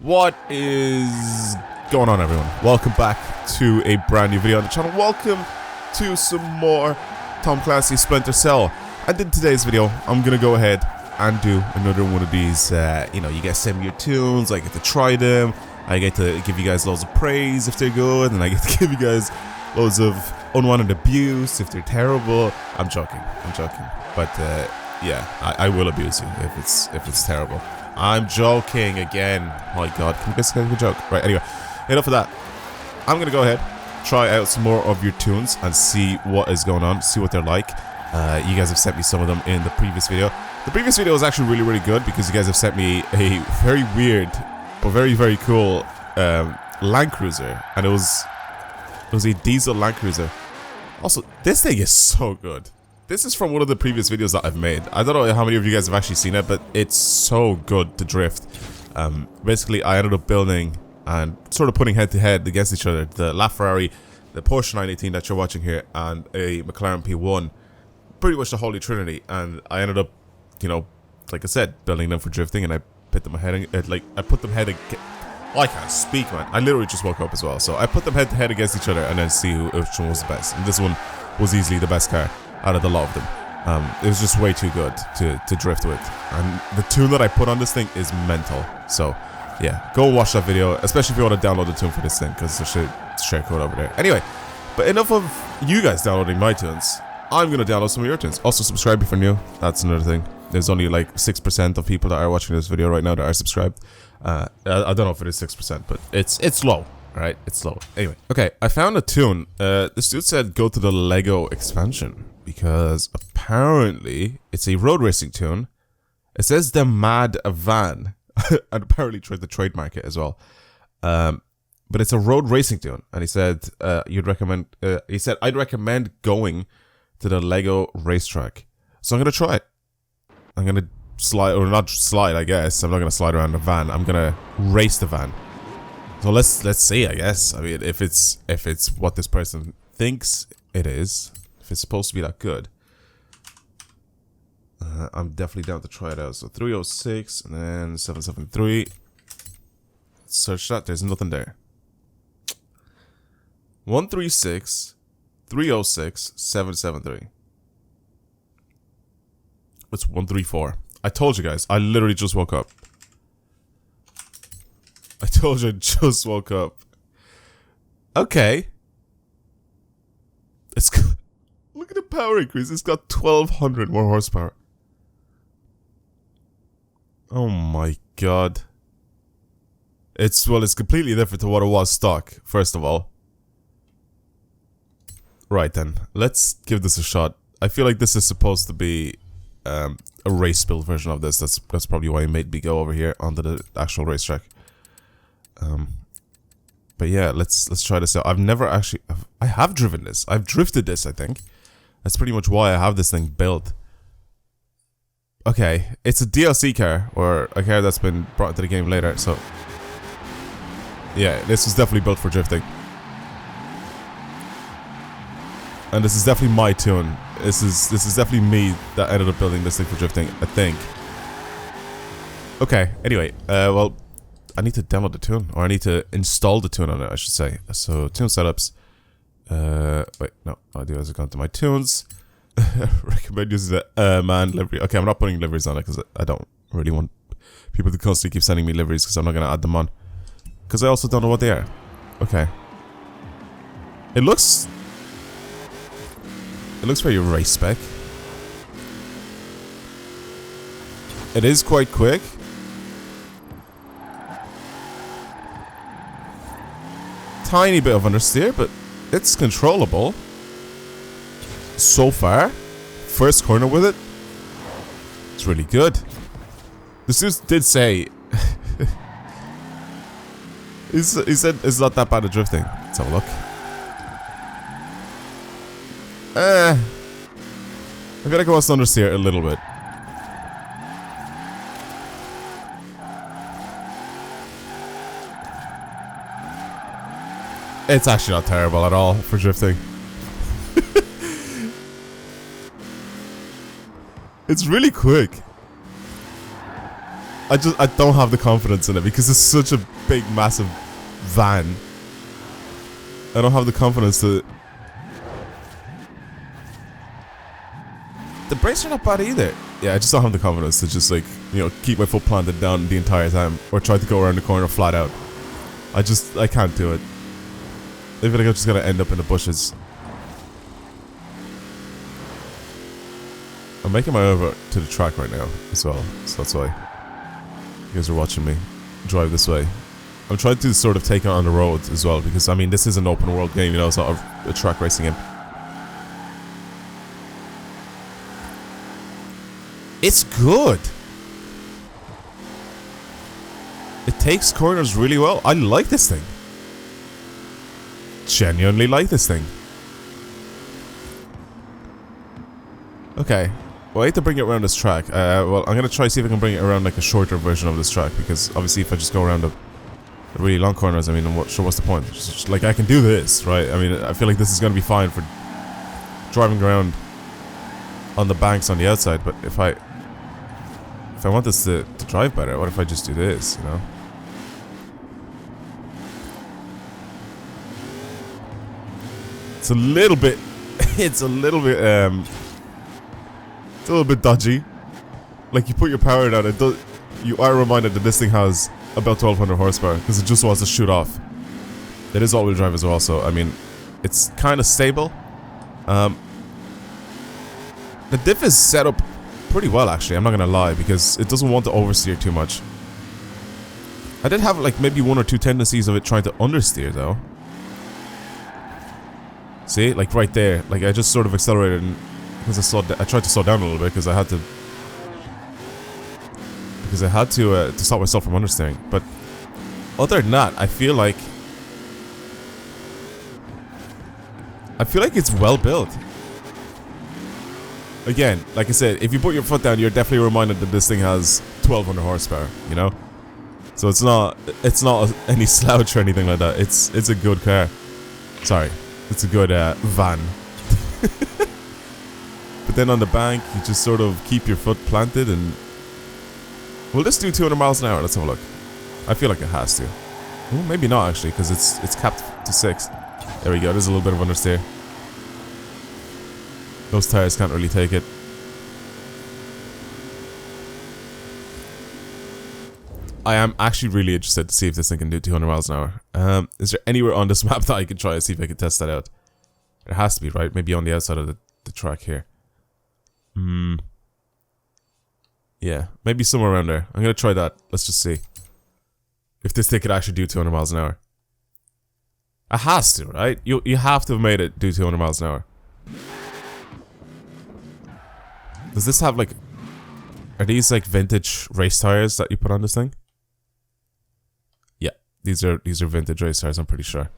What is going on, everyone? Welcome back to a brand new video on the channel. Welcome to some more Tom Clancy's Splinter Cell. And in today's video, I'm gonna go ahead and do another one of these. You guys send me your tunes, I get to try them, I get to give you guys loads of praise if they're good, and I get to give you guys loads of unwanted abuse if they're terrible. I'm joking, but yeah, I will abuse you if it's terrible. I'm joking again. My God, can you guys get a joke? Right, anyway, enough of that. I'm gonna go ahead, try out some more of your tunes and see what is going on, see what they're like. You guys have sent me some of them in the previous video. The previous video was actually really good because you guys have sent me a very weird but very cool Land Cruiser, and it was a diesel Land Cruiser. Also, this thing is so good. This is from one of the previous videos that I've made. I don't know how many of you guys have actually seen it, but it's so good to drift. Basically, I ended up building and sort of putting head to head against each other the LaFerrari, the Porsche 918 that you're watching here, and a McLaren P1. Pretty much the Holy Trinity. And I ended up, like I said, building them for drifting, and I put them head. I can't speak, man. I literally just woke up as well, so I put them head to head against each other, and then see which one was the best. And this one was easily the best car out of the lot of them. It was just way too good to drift with, and the tune that I put on this thing is mental. So yeah, go watch that video, especially if you want to download the tune for this thing, because there's a share code over there. Anyway, but enough of you guys downloading my tunes. I'm gonna download some of your tunes. Also, subscribe if you're new. That's another thing. There's only like 6% of people that are watching this video right now that are subscribed. I don't know if it is 6%, but it's low. Alright, it's low. Anyway, okay, I found a tune. This dude said go to the Lego expansion, because apparently it's a road racing tune. It says the Mad Van, and apparently tried to trademark it as well. But it's a road racing tune, and he said I'd recommend going to the Lego racetrack. So I'm gonna try it. I'm gonna slide, or not slide, I guess. I'm not gonna slide around the van. I'm gonna race the van. So let's see, I guess. I mean, if it's what this person thinks it is, if it's supposed to be that good, I'm definitely down to try it out. So 306 and then 773. Search that. There's nothing there. 136, 306, 773. It's 134. I told you guys. I literally just woke up. I told you I just woke up. Okay. It's got, look at the power increase. It's got 1200 more horsepower. Oh my God. It's completely different to what it was stock, first of all. Right then, let's give this a shot. I feel like this is supposed to be a race build version of this. That's probably why he made me go over here onto the actual racetrack. But yeah, let's try this out. I've never actually, I have driven this. I've drifted this, I think. That's pretty much why I have this thing built. Okay, it's a DLC car, or a car that's been brought into the game later, so yeah, this is definitely built for drifting. And this is definitely my tune. This is definitely me that ended up building this thing for drifting, I think. Okay, anyway, well, I need to download the tune, or I need to install the tune on it, I should say. So, tune setups. Wait, no, I'll do as I go into my tunes. Recommend using the man livery. Okay, I'm not putting liveries on it because I don't really want people to constantly keep sending me liveries, because I'm not going to add them on. Because I also don't know what they are. Okay. It looks very race spec. It is quite quick. Tiny bit of understeer, but it's controllable. So far, first corner with it, it's really good. This dude did say, he said it's not that bad at drifting. Let's have a look. I feel like I want to understeer a little bit. It's actually not terrible at all for drifting. It's really quick. I don't have the confidence in it because it's such a big, massive van. I don't have the confidence to... The brakes are not bad either. Yeah, I just don't have the confidence to just like, you know, keep my foot planted down the entire time. Or try to go around the corner flat out. I can't do it. I feel like I'm just gonna end up in the bushes. I'm making my way over to the track right now as well, so that's why you guys are watching me drive this way. I'm trying to sort of take it on the road as well, because I mean this is an open world game, you know, it's not a track racing game. It's good. It takes corners really well. I like this thing. Genuinely like this thing. Okay. Well, I hate to bring it around this track. Well, I'm gonna try to see if I can bring it around like a shorter version of this track, because obviously if I just go around the really long corners, I mean, I'm sure what's the point? Just, like, I can do this, right? I mean, I feel like this is gonna be fine for driving around on the banks on the outside, but if I want this to drive better, what if I just do this, you know? It's a little bit it's a little bit dodgy. Like, you put your power down, you are reminded that this thing has about 1200 horsepower because it just wants to shoot off. It is all-wheel drive as well, so I mean, it's kind of stable. The diff is set up pretty well, actually, I'm not gonna lie, because it doesn't want to oversteer too much. I did have like maybe one or two tendencies of it trying to understeer though. See, like right there, like I just sort of accelerated and because I tried to slow down a little bit because I had to stop myself from understeering. But other than that, I feel like it's well built. Again, like I said, if you put your foot down, you're definitely reminded that this thing has 1200 horsepower, you know? So it's not any slouch or anything like that. It's a good car. Sorry, it's a good van. But then on the bank, you just sort of keep your foot planted and... We'll just do 200 miles an hour, let's have a look. I feel like it has to. Well, maybe not actually, because it's capped to 6. There we go, there's a little bit of understeer. Those tires can't really take it. I am actually really interested to see if this thing can do 200 miles an hour. Is there anywhere on this map that I can try to see if I can test that out? There has to be, right? Maybe on the outside of the track here. Yeah, maybe somewhere around there. I'm gonna try that. Let's just see if this thing could actually do 200 miles an hour. It has to, right? You have to have made it do 200 miles an hour. Does this have like... Are these like vintage race tires that you put on this thing? Yeah, these are vintage race tires, I'm pretty sure.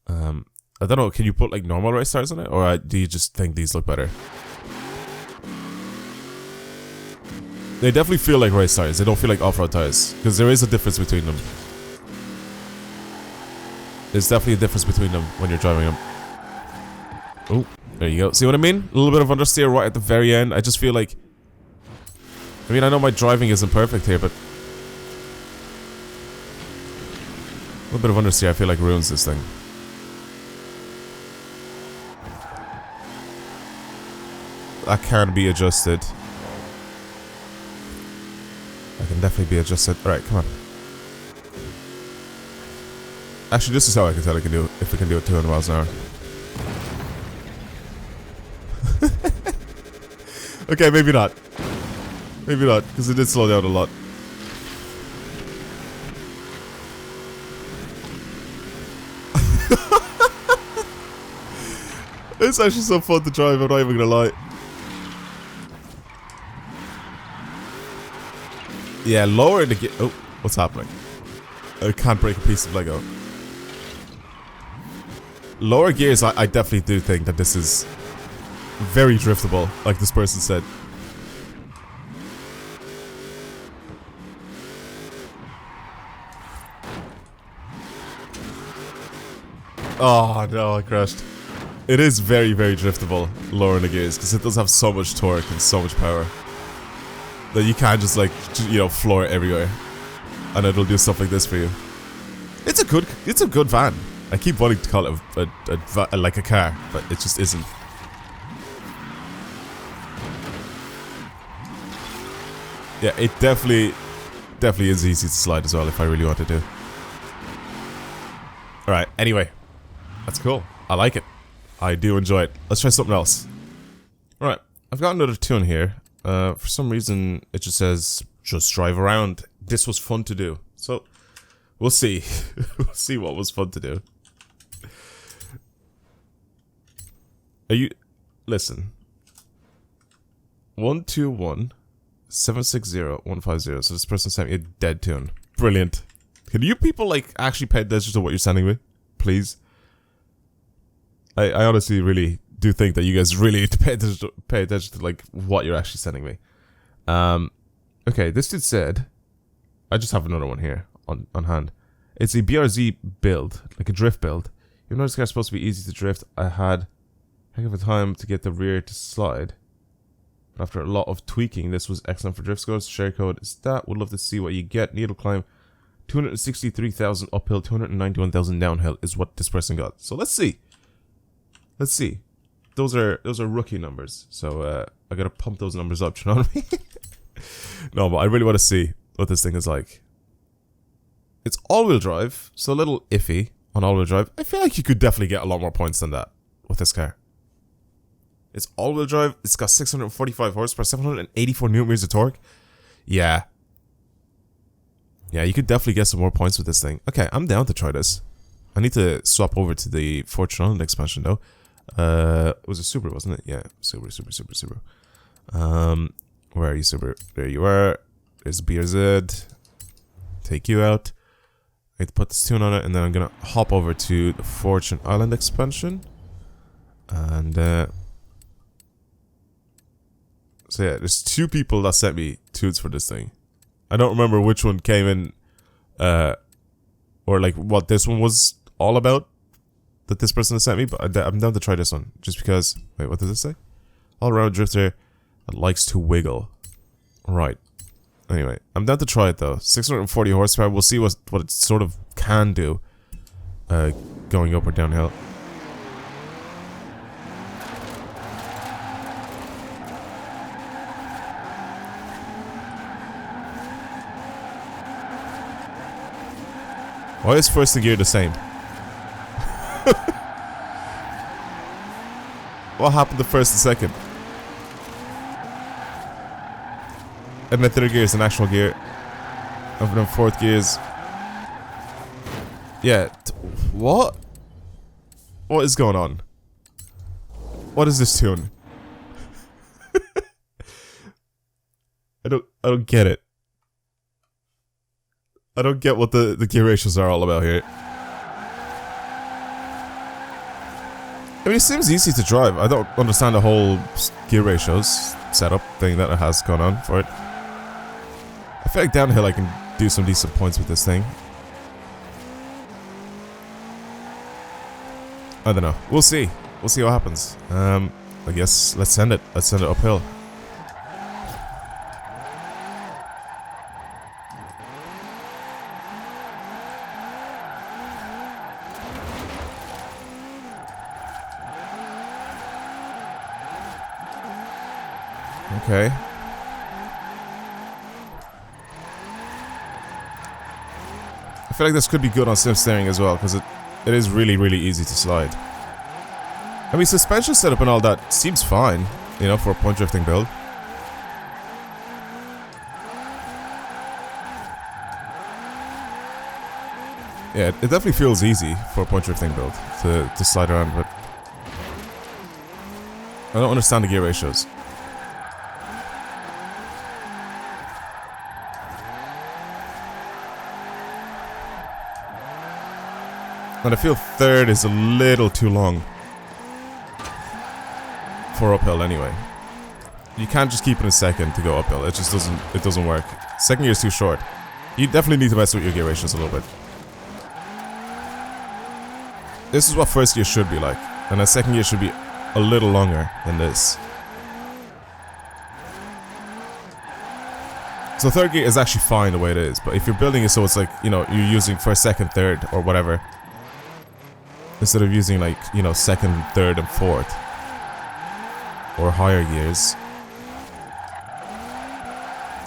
I don't know, can you put like normal race tires on it? Or do you just think these look better? They definitely feel like race tires, they don't feel like off-road tires. Because there is a difference between them. There's definitely a difference between them when you're driving them. Oh, there you go. See what I mean? A little bit of understeer right at the very end. I just feel like... I mean, I know my driving isn't perfect here, but... A little bit of understeer I feel like ruins this thing. That can be adjusted. That can definitely be adjusted. Alright, come on. Actually, this is how I can tell I can do it, if we can do it 200 miles an hour. Okay, maybe not. Maybe not, because it did slow down a lot. It's actually so fun to drive, I'm not even gonna lie. Yeah, lower the gear. Oh, what's happening? I can't break a piece of Lego. Lower gears, I definitely do think that this is very driftable, like this person said. Oh no, I crashed. It is very, very driftable, lowering the gears, because it does have so much torque and so much power. That you can't just like, you know, floor it everywhere. And it'll do stuff like this for you. It's a good van. I keep wanting to call it like a car, but it just isn't. Yeah, it definitely is easy to slide as well if I really want to do. Alright, anyway. That's cool. I like it. I do enjoy it. Let's try something else. Alright, I've got another tune here. For some reason, it just says, just drive around. This was fun to do. So, we'll see. We'll see what was fun to do. Listen. 121-760-150. So this person sent me a dead tune. Brilliant. Can you people, like, actually pay attention to what you're sending me? Please? I honestly really do think that you guys really need to pay attention to, like, what you're actually sending me. Okay, this dude said... I just have another one here on hand. It's a BRZ build, like a drift build. Even though this car's supposed to be easy to drift, I had a heck of a time to get the rear to slide. But after a lot of tweaking, this was excellent for drift scores. Share code is that. Would love to see what you get. Needle climb, 263,000 uphill, 291,000 downhill is what this person got. So let's see. Let's see. Those are rookie numbers. So I gotta pump those numbers up. You know what I mean? No, but I really want to see what this thing is like. It's all-wheel drive, so a little iffy on all-wheel drive. I feel like you could definitely get a lot more points than that with this car. It's all-wheel drive. It's got 645 horsepower, 784 newton meters of torque. Yeah. Yeah, you could definitely get some more points with this thing. Okay, I'm down to try this. I need to swap over to the Fortune expansion though. It was a Subaru, wasn't it? Yeah, Subaru. Where are you, Subaru? There you are. There's BRZ. Take you out. I need to put this tune on it, and then I'm gonna hop over to the Fortune Island expansion. And so yeah, there's two people that sent me tunes for this thing. I don't remember which one came in, or like what this one was all about that this person has sent me, but I'm down to try this one just because. Wait, what does it say? All-around drifter that likes to wiggle. Right. Anyway, I'm down to try it though. 640 horsepower. We'll see what it sort of can do, going up or downhill. Why is first gear the same? What happened to first and second? And the third gear is an actual gear. And then fourth gear is... Yeah. What? What is going on? What is this tune? I don't get it. I don't get what the gear ratios are all about here. I mean, it seems easy to drive. I don't understand the whole gear ratios setup thing that it has going on for it. I feel like downhill I can do some decent points with this thing. I don't know. We'll see. We'll see what happens. I guess let's send it. Let's send it uphill. Okay. I feel like this could be good on sim steering as well, because it is really, really easy to slide. I mean, suspension setup and all that seems fine, you know, for a point drifting build. Yeah, it definitely feels easy for a point drifting build to slide around, but I don't understand the gear ratios. And I feel third is a little too long for uphill anyway. You can't just keep it in second to go uphill. It just doesn't work. Second gear is too short. You definitely need to mess with your gear ratios a little bit. This is what first gear should be like, and then second gear should be a little longer than this. So third gear is actually fine the way it is, but if you're building it so it's like, you know, you're using first, second, third, or whatever, instead of using like, you know, second, third, and fourth, or higher gears,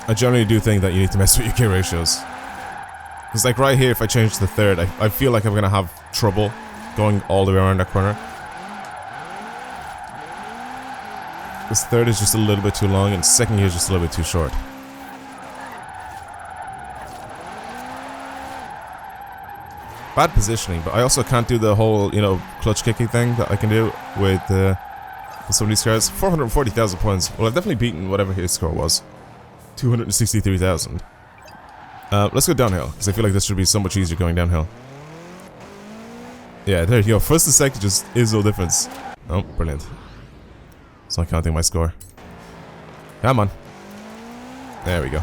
I generally do think that you need to mess with your gear ratios. Because like right here, if I change to third, I feel like I'm going to have trouble going all the way around that corner. This third is just a little bit too long, and second gear is just a little bit too short. Bad positioning, but I also can't do the whole, you know, clutch kicking thing that I can do with some of these cars. 440,000 points. Well, I've definitely beaten whatever his score was. 263,000. Let's go downhill, because I feel like this should be so much easier going downhill. Yeah, there you go. First and second just is no difference. Oh, brilliant. It's not counting my score. Come on. There we go.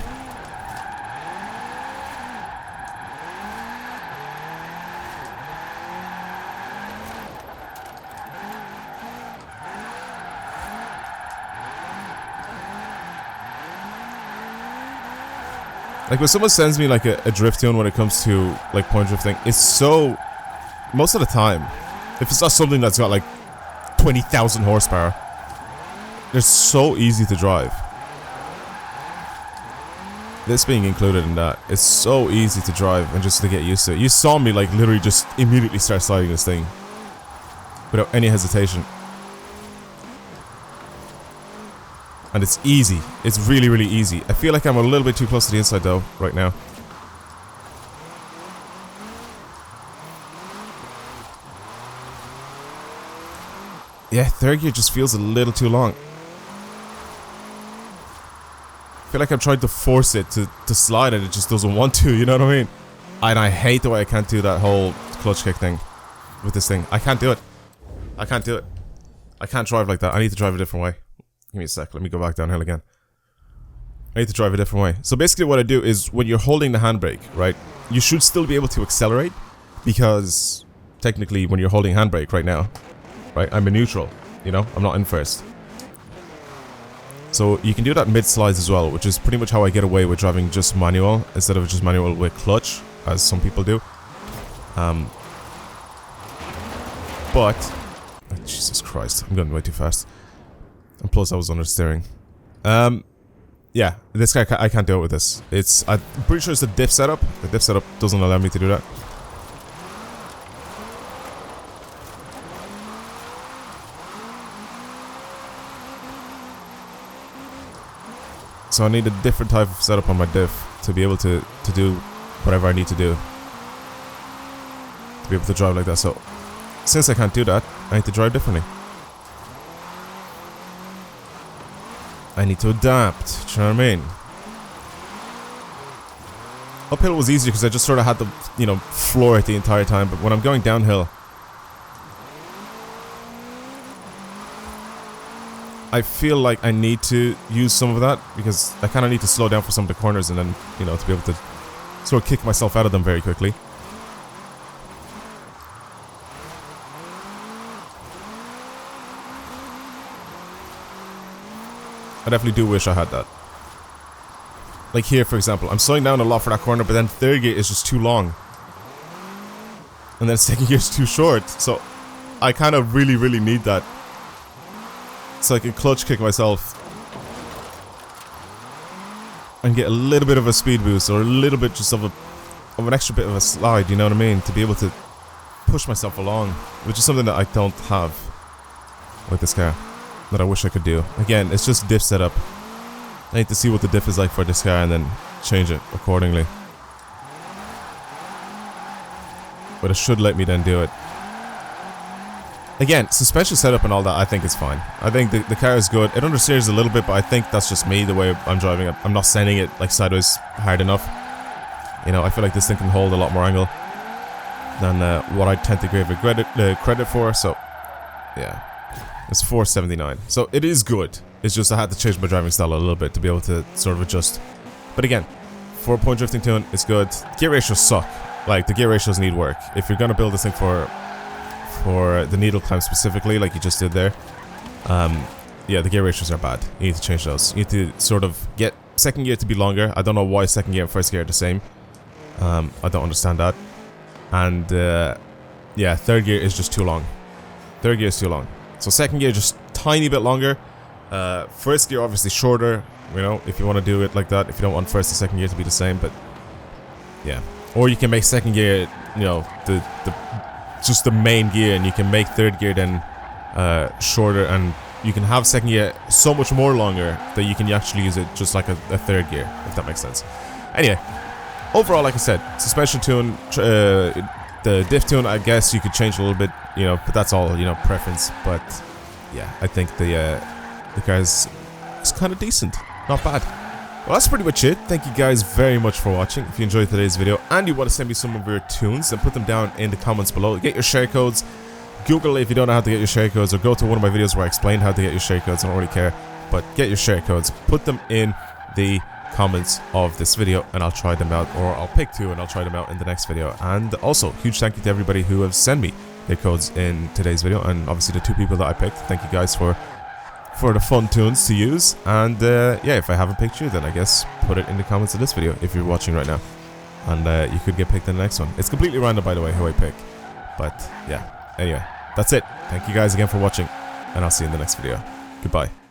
Like when someone sends me like a drift tune when it comes to like point drifting, it's so, most of the time, if it's not something that's got like 20,000 horsepower, they're so easy to drive. This being included in that, it's so easy to drive and just to get used to it. You saw me like literally just immediately start sliding this thing without any hesitation. And it's easy. It's really, really easy. I feel like I'm a little bit too close to the inside though, right now. Yeah, third gear just feels a little too long. I feel like I'm trying to force it to slide and it just doesn't want to, you know what I mean? And I hate the way I can't do that whole clutch kick thing with this thing. I can't do it. I can't do it. I can't drive like that. I need to drive a different way. Give me a sec, let me go back downhill again. I need to drive a different way. So basically what I do is when you're holding the handbrake, right, you should still be able to accelerate, because technically when you're holding handbrake right now, right, I'm in neutral, you know, I'm not in first. So you can do that mid-slides as well, which is pretty much how I get away with driving just manual instead of just manual with clutch, as some people do. But, oh, Jesus Christ, I'm going way too fast. And plus I was under steering. Yeah, this guy, I can't do it with this. I'm pretty sure it's the diff setup. The diff setup doesn't allow me to do that. So I need a different type of setup on my diff to be able to do whatever I need to do. To be able to drive like that. So, since I can't do that, I need to drive differently. I need to adapt, do you know what I mean? Uphill was easier because I just sort of had to, you know, floor it the entire time, but when I'm going downhill, I feel like I need to use some of that, because I kind of need to slow down for some of the corners and then, you know, to be able to sort of kick myself out of them very quickly. I definitely do wish I had that. Like here, for example, I'm slowing down a lot for that corner, but then third gear is just too long. And then second gear is too short, so I kind of really, really need that. So I can clutch kick myself and get a little bit of a speed boost, or a little bit just of an extra bit of a slide, you know what I mean? To be able to push myself along, which is something that I don't have with this car, that I wish I could do. Again, it's just diff setup. I need to see what the diff is like for this car and then change it accordingly. But it should let me then do it. Again, suspension setup and all that, I think is fine. I think the car is good. It understeers a little bit, but I think that's just me, the way I'm driving it. I'm not sending it like sideways hard enough. You know, I feel like this thing can hold a lot more angle than what I tend to give it credit for, so yeah. It's 479. So it is good. It's just I had to change my driving style a little bit to be able to sort of adjust. But again, 4-point drifting tune is good. Gear ratios suck. Like, the gear ratios need work. If you're gonna build this thing for the needle climb specifically, like you just did there, yeah, the gear ratios are bad. You need to change those. You need to sort of get second gear to be longer. I don't know why second gear and first gear are the same. I don't understand that. And yeah, third gear is just too long. Third gear is too long. So second gear just tiny bit longer. First gear obviously shorter, you know, if you want to do it like that, if you don't want first and second gear to be the same, but yeah. Or you can make second gear, you know, just the main gear, and you can make third gear then shorter, and you can have second gear so much more longer that you can actually use it just like a third gear, if that makes sense. Anyway, overall, like I said, suspension tune, the diff tune, I guess you could change a little bit, you know, but that's all, you know, preference. But yeah, I think the car is kind of decent, not bad. Well, that's pretty much it. Thank you guys very much for watching. If you enjoyed today's video and you want to send me some of your tunes, then put them down in the comments below. Get your share codes. Google if you don't know how to get your share codes, or go to one of my videos where I explained how to get your share codes. I don't really care, but get your share codes. Put them in the comments of this video and I'll try them out, or I'll pick two and I'll try them out in the next video. And also, huge thank you to everybody who have sent me their codes in today's video, and obviously the two people that I picked. Thank you guys for the fun tunes to use. And yeah, if I haven't picked you, then I guess put it in the comments of this video if you're watching right now, and you could get picked in the next one. It's completely random, by the way, who I pick, but yeah. Anyway, that's it. Thank you guys again for watching, and I'll see you in the next video. Goodbye.